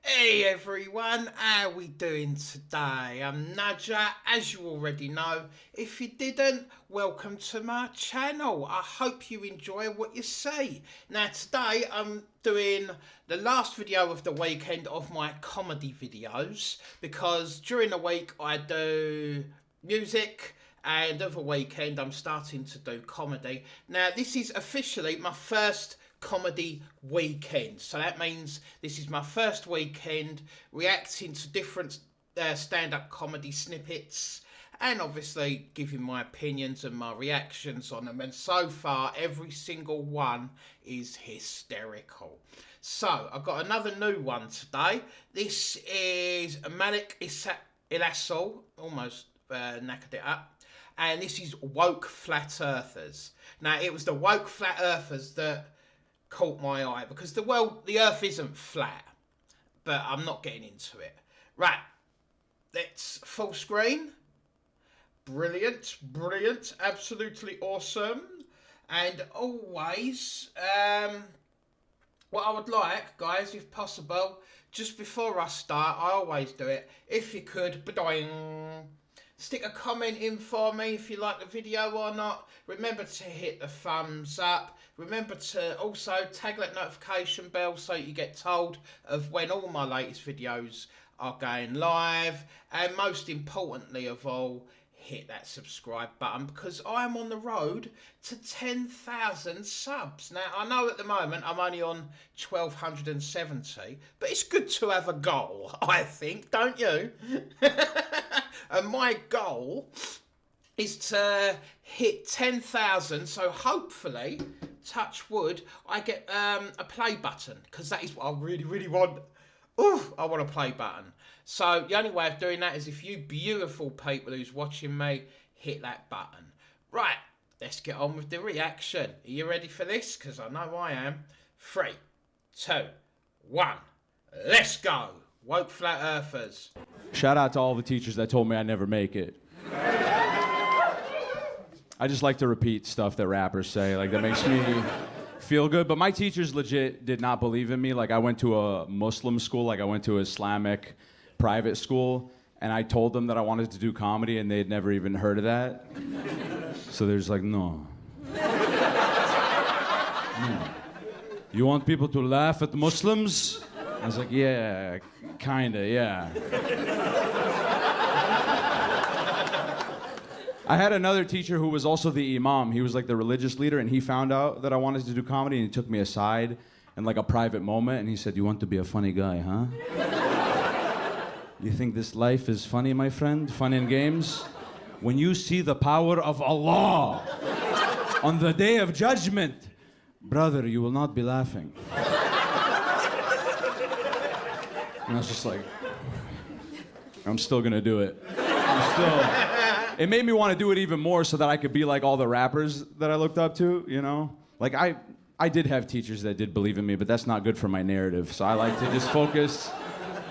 Hey everyone, how we doing today? I'm Nadja, as you already know. If you didn't, welcome to my channel. I hope you enjoy what you see. Now today I'm doing the last video of the weekend of my comedy videos because during the week I do music and over weekend I'm starting to do comedy. Now this is officially my first comedy weekend, so that means this is my first weekend reacting to different stand-up comedy snippets and obviously giving my opinions and my reactions on them, and so far every single one is hysterical. So I've got another new one today. This is Malik Elassal, almost knackered it up, and this is Woke Flat Earthers. Now it was the Woke Flat Earthers that caught my eye because the earth isn't flat, but I'm not getting into it. Right, let's full screen. Brilliant, absolutely awesome. And always, what I would like, guys, if possible, just before I start, I always do it, if you could, badoing, stick a comment in for me if you like the video or not. Remember to hit the thumbs up. Remember to also tag that notification bell so you get told of when all my latest videos are going live. And most importantly of all, hit that subscribe button because I'm on the road to 10,000 subs. Now, I know at the moment I'm only on 1,270, but it's good to have a goal, I think, don't you? And my goal is to hit 10,000, so hopefully, touch wood, I get a play button, because that is what I really want. Ooh, I want a play button. So the only way of doing that is if you beautiful people who's watching me hit that button. Right, let's get on with the reaction. Are you ready for this? Because I know I am. 3, 2, 1, let's go. Woke Flat Earthers. Shout out to all the teachers that told me I'd never make it. I just like to repeat stuff that rappers say, like that makes me feel good. But my teachers legit did not believe in me. Like I went to a Muslim school, like I went to an Islamic private school, and I told them that I wanted to do comedy and they'd never even heard of that. So they're just like, no. You want people to laugh at Muslims? I was like, yeah, kinda, yeah. I had another teacher who was also the imam. He was like the religious leader, and he found out that I wanted to do comedy, and he took me aside in like a private moment, and he said, you want to be a funny guy, huh? You think this life is funny, my friend? Fun and games? When you see the power of Allah on the day of judgment, brother, you will not be laughing. And I was just like, I'm still gonna do it. It made me want to do it even more so that I could be like all the rappers that I looked up to, you know? Like I did have teachers that did believe in me, but that's not good for my narrative. So I like to just focus.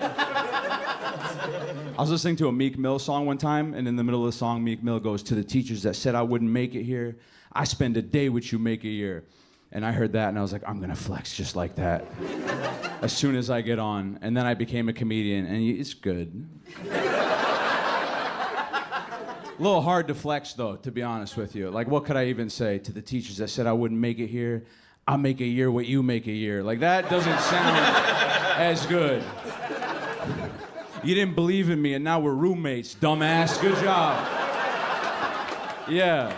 I was listening to a Meek Mill song one time, and in the middle of the song, Meek Mill goes, to the teachers that said I wouldn't make it here, I spend a day with you, make a year. And I heard that, and I was like, I'm gonna flex just like that as soon as I get on. And then I became a comedian, and it's good. A little hard to flex, though, to be honest with you. Like, what could I even say to the teachers that said I wouldn't make it here? I'll make a year what you make a year. Like, that doesn't sound as good. You didn't believe in me, and now we're roommates, dumbass. Good job. Yeah.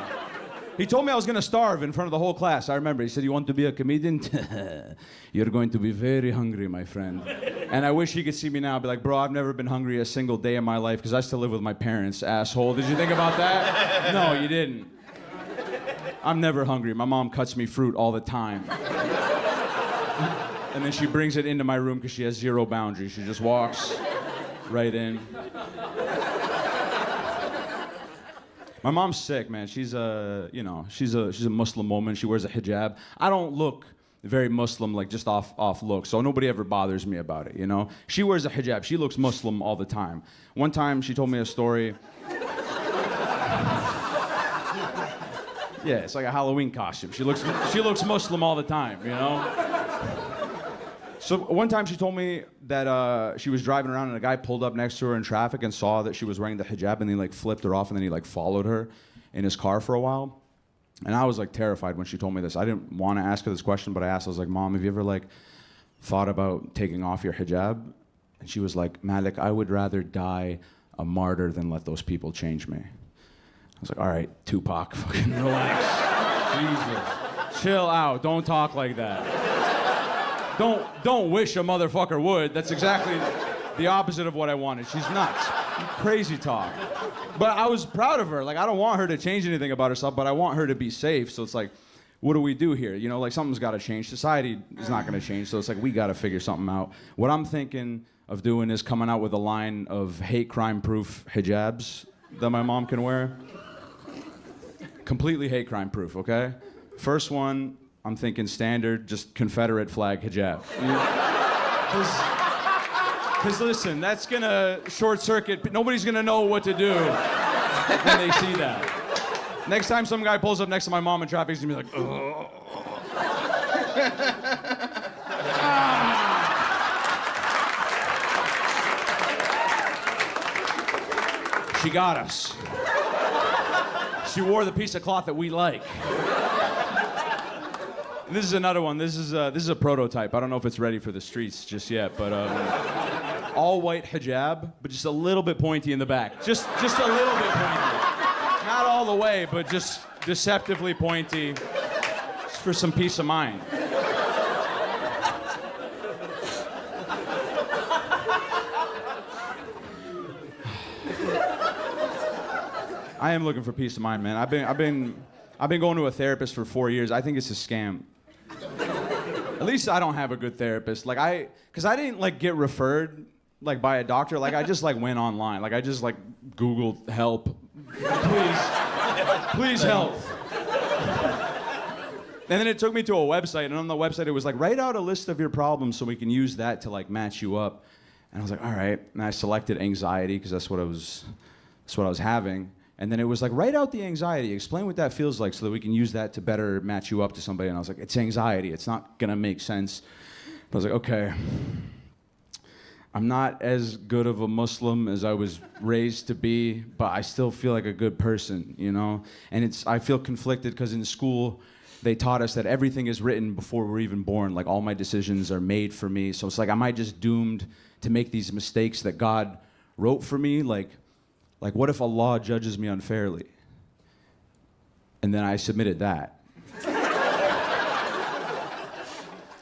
He told me I was gonna starve in front of the whole class. I remember. He said, you want to be a comedian? You're going to be very hungry, my friend. And I wish he could see me now. I'd be like, bro, I've never been hungry a single day in my life because I still live with my parents, asshole. Did you think about that? No, you didn't. I'm never hungry. My mom cuts me fruit all the time. And then she brings it into my room because she has zero boundaries. She just walks right in. My mom's sick, man. She's she's a Muslim woman. She wears a hijab. I don't look very Muslim, like just off look, so nobody ever bothers me about it, you know? She wears a hijab. She looks Muslim all the time. One time she told me a story. Yeah, it's like a Halloween costume. She looks Muslim all the time, you know? So one time she told me that she was driving around and a guy pulled up next to her in traffic and saw that she was wearing the hijab, and he like flipped her off, and then he like followed her in his car for a while. And I was like terrified when she told me this. I didn't want to ask her this question, but I asked. I was like, Mom, have you ever like thought about taking off your hijab? And she was like, Malik, I would rather die a martyr than let those people change me. I was like, all right, Tupac, fucking relax. Jesus. Chill out. Don't talk like that. Don't wish a motherfucker would. That's exactly the opposite of what I wanted. She's nuts. Crazy talk. But I was proud of her. Like, I don't want her to change anything about herself, but I want her to be safe. So it's like, what do we do here? You know, like something's got to change. Society is not going to change. So it's like, we got to figure something out. What I'm thinking of doing is coming out with a line of hate crime proof hijabs that my mom can wear. Completely hate crime proof, okay? First one, I'm thinking standard, just Confederate flag hijab. Because listen, that's gonna short circuit. Nobody's gonna know what to do when they see that. Next time some guy pulls up next to my mom in traffic, he's gonna be like, oh. She got us. She wore the piece of cloth that we like. And this is another one. This is a prototype. I don't know if it's ready for the streets just yet, but all white hijab, but just a little bit pointy in the back. Just a little bit pointy. Not all the way, but just deceptively pointy, just for some peace of mind. I am looking for peace of mind, man. I've been going to a therapist for 4 years. I think it's a scam. At least I don't have a good therapist. Cause I didn't like get referred like by a doctor. Like I just like went online. Like I just like Googled help. Please help. And then it took me to a website, and on the website it was like, write out a list of your problems so we can use that to like match you up. And I was like, all right. And I selected anxiety because that's what I was having. And then it was like, write out the anxiety, explain what that feels like so that we can use that to better match you up to somebody. And I was like, it's anxiety, it's not gonna make sense. But I was like, okay, I'm not as good of a Muslim as I was raised to be, but I still feel like a good person, you know? And I feel conflicted because in school, they taught us that everything is written before we're even born. Like all my decisions are made for me. So it's like, am I just doomed to make these mistakes that God wrote for me? Like what if Allah judges me unfairly? And then I submitted that.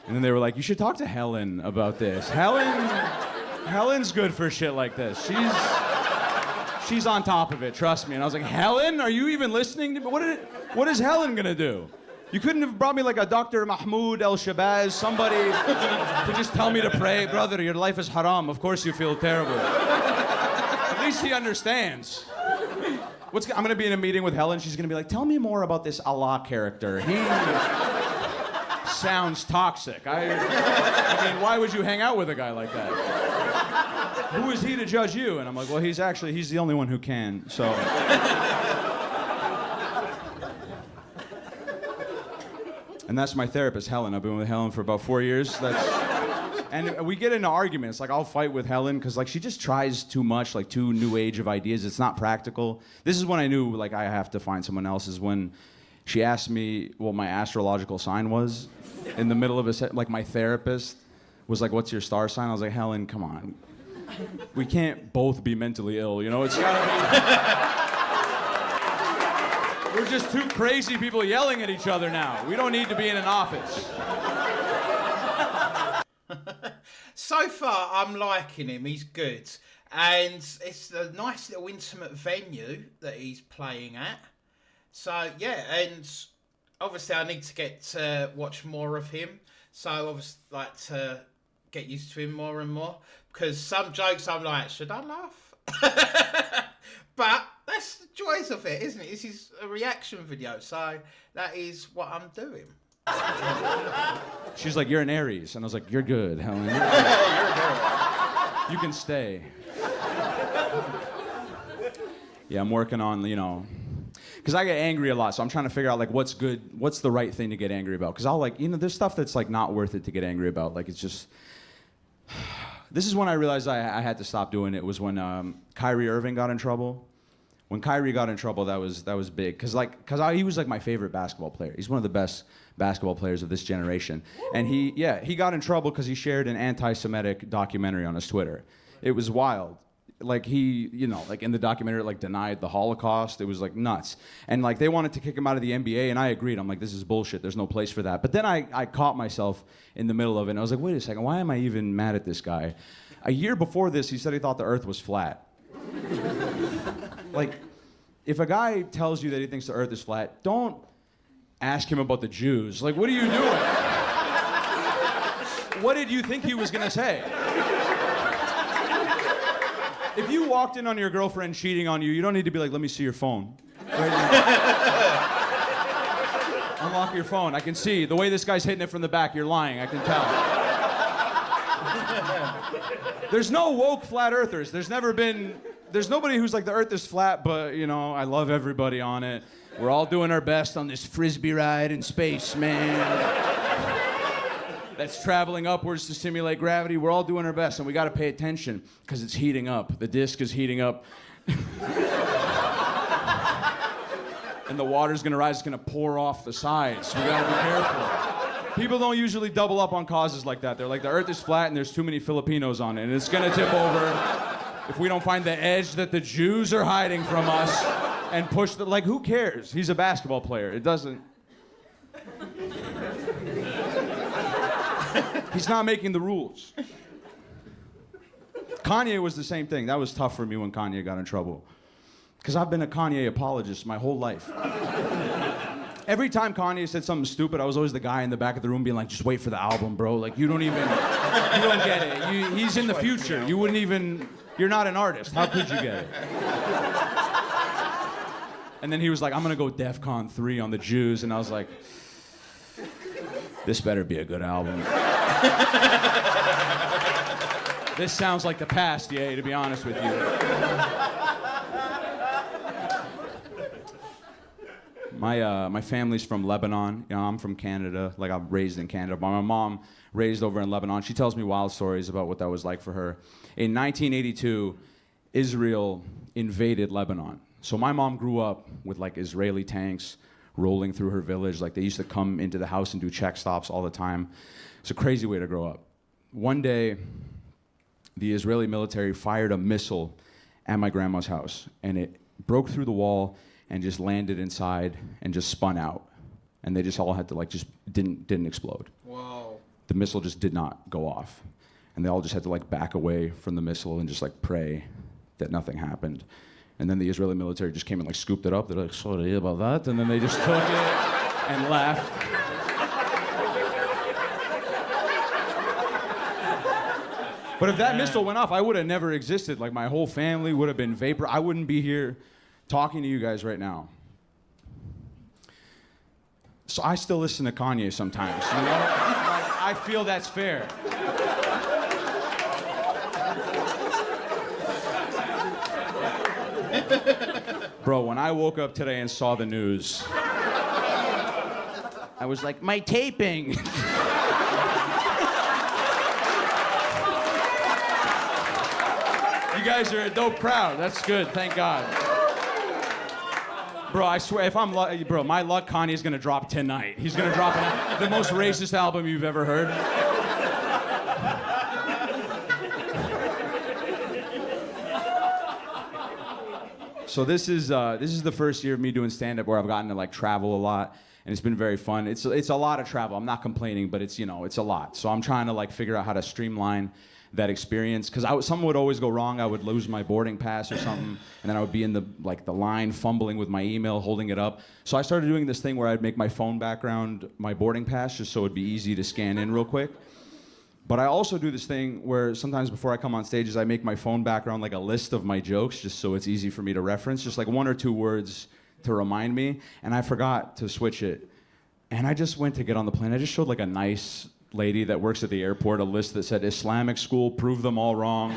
And then they were like, you should talk to Helen about this. Helen's good for shit like this. She's on top of it, trust me. And I was like, Helen, are you even listening to me? What is Helen gonna do? You couldn't have brought me like a Dr. Mahmoud El-Shabazz, somebody to just tell me to pray. Brother, your life is haram. Of course you feel terrible. At least he understands. I'm gonna be in a meeting with Helen. She's gonna be like, tell me more about this Allah character. He sounds toxic. I mean, why would you hang out with a guy like that? Who is he to judge you? And I'm like, well, he's the only one who can, so. And that's my therapist, Helen. I've been with Helen for about 4 years. And we get into arguments. Like, I'll fight with Helen because, like, she just tries too much, like, too new age of ideas. It's not practical. This is when I knew, like, I have to find someone else, is when she asked me what my astrological sign was in the middle of a set. Like, my therapist was like, what's your star sign? I was like, Helen, come on. We can't both be mentally ill, you know? It's gotta be... We're just two crazy people yelling at each other now. We don't need to be in an office. So far, I'm liking him. He's good. And it's a nice little intimate venue that he's playing at. So, yeah, and obviously I need to get to watch more of him. So I obviously like to get used to him more and more. Because some jokes I'm like, should I laugh? But that's the joys of it, isn't it? This is a reaction video, so that is what I'm doing. She's like, you're an Aries. And I was like, you're good, Helen. You're good. You can stay. Yeah, I'm working on, you know... because I get angry a lot, so I'm trying to figure out like what's the right thing to get angry about. Because I'll there's stuff that's like not worth it to get angry about. Like it's just. This is when I realized I had to stop doing it. Was when Kyrie Irving got in trouble. When Kyrie got in trouble, that was big. Because he was like my favorite basketball player. He's one of the best basketball players of this generation. And he got in trouble because he shared an anti-Semitic documentary on his Twitter. It was wild. Like he, like in the documentary, like denied the Holocaust. It was like nuts. And like they wanted to kick him out of the NBA, and I agreed. I'm like, this is bullshit. There's no place for that. But then I caught myself in the middle of it, and I was like, wait a second, why am I even mad at this guy? A year before this, he said he thought the Earth was flat. Like, if a guy tells you that he thinks the Earth is flat, don't ask him about the Jews. Like, what are you doing? What did you think he was gonna say? If you walked in on your girlfriend cheating on you, you don't need to be like, let me see your phone. Right now. Unlock your phone. I can see. The way this guy's hitting it from the back, you're lying. I can tell. There's no woke flat earthers. There's nobody who's like, the Earth is flat, but, I love everybody on it. We're all doing our best on this frisbee ride in space, man. That's traveling upwards to simulate gravity. We're all doing our best, and we got to pay attention because it's heating up. The disk is heating up. And the water's going to rise. It's going to pour off the sides. We got to be careful. People don't usually double up on causes like that. They're like, the Earth is flat and there's too many Filipinos on it, and it's going to tip over if we don't find the edge that the Jews are hiding from us and push the... Like, who cares? He's a basketball player. It doesn't... He's not making the rules. Kanye was the same thing. That was tough for me when Kanye got in trouble. Because I've been a Kanye apologist my whole life. Every time Kanye said something stupid, I was always the guy in the back of the room being like, just wait for the album, bro. Like, you don't get it. He's in the future. You're not an artist. How could you get it? And then he was like, I'm gonna go DEFCON 3 on the Jews. And I was like, this better be a good album. This sounds like the past, Ye, to be honest with you. My family's from Lebanon. I'm from Canada. Like, I'm raised in Canada. But my mom raised over in Lebanon. She tells me wild stories about what that was like for her. In 1982, Israel invaded Lebanon. So my mom grew up with like Israeli tanks rolling through her village. Like, they used to come into the house and do check stops all the time. It's a crazy way to grow up. One day, the Israeli military fired a missile at my grandma's house, and it broke through the wall and just landed inside and just spun out. And they just all had to like, just didn't explode. Whoa. The missile just did not go off. And they all just had to like back away from the missile and just like pray that nothing happened. And then the Israeli military just came and like scooped it up. They're like, sorry about that. And then they just took it and left. But if that missile went off, I would have never existed. Like, my whole family would have been vapor. I wouldn't be here talking to you guys right now. So I still listen to Kanye sometimes, you know? Like, I feel that's fair. Bro, when I woke up today and saw the news, I was like, my taping. You guys are a dope crowd. That's good, thank God. Bro, I swear, if I'm lucky, bro, my luck, Kanye's gonna drop tonight. He's gonna drop the most racist album you've ever heard. So this is the first year of me doing stand-up where I've gotten to like travel a lot, and it's been very fun. It's a lot of travel. I'm not complaining, but it's it's a lot. So I'm trying to like figure out how to streamline that experience, because something would always go wrong. I would lose my boarding pass or something, and then I would be in the line fumbling with my email, holding it up. So I started doing this thing where I'd make my phone background my boarding pass, just so it'd be easy to scan in real quick. But I also do this thing where sometimes before I come on stages, I make my phone background like a list of my jokes, just so it's easy for me to reference, just like 1 or 2 words to remind me. And I forgot to switch it. And I just went to get on the plane. I just showed like a nice lady that works at the airport a list that said Islamic school, prove them all wrong.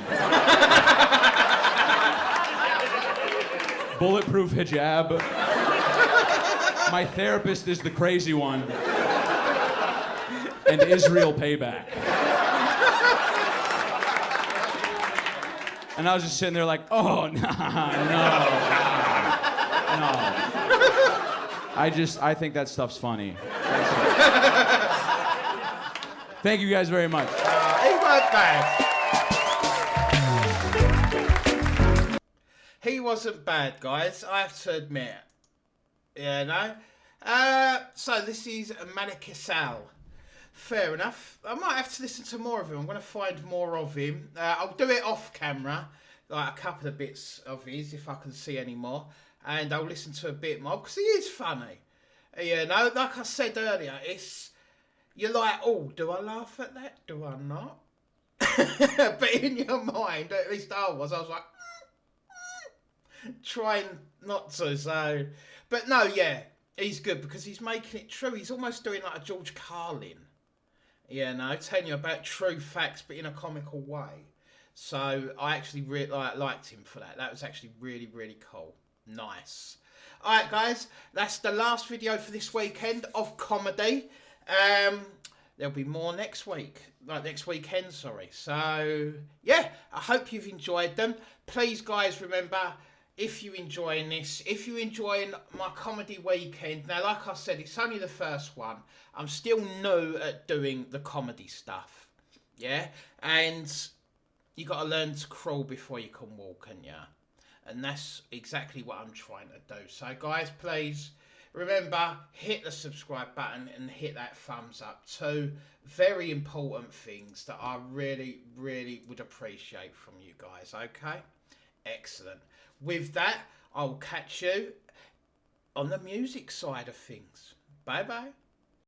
Bulletproof hijab. my therapist is the crazy one. And Israel payback. And I was just sitting there like, oh, no. I think that stuff's funny. Thank you guys very much. He weren't bad. He wasn't bad, guys. I have to admit. You know? So this is Malik Elassal. Fair enough. I might have to listen to more of him. I'm going to find more of him. I'll do it off camera. Like a couple of bits of his, if I can see any more. And I'll listen to a bit more, because he is funny. You know, like I said earlier, you're like, oh, do I laugh at that? Do I not? But in your mind, at least I was like, trying not to, so. But no, yeah, he's good, because he's making it true. He's almost doing like a George Carlin. You know, telling you about true facts, but in a comical way. So I actually really liked him for that. That was actually really, really cool. Nice. Alright guys, that's the last video for this weekend of comedy. There'll be more next week. Like next weekend, sorry. So, yeah, I hope you've enjoyed them. Please guys, remember, if you're enjoying this, if you're enjoying my comedy weekend, now like I said, it's only the first one. I'm still new at doing the comedy stuff. Yeah? And you got to learn to crawl before you can walk, and yeah. And that's exactly what I'm trying to do. So guys, please remember, hit the subscribe button and hit that thumbs up. Two very important things that I really, really would appreciate from you guys, okay? Excellent. With that, I'll catch you on the music side of things. Bye-bye.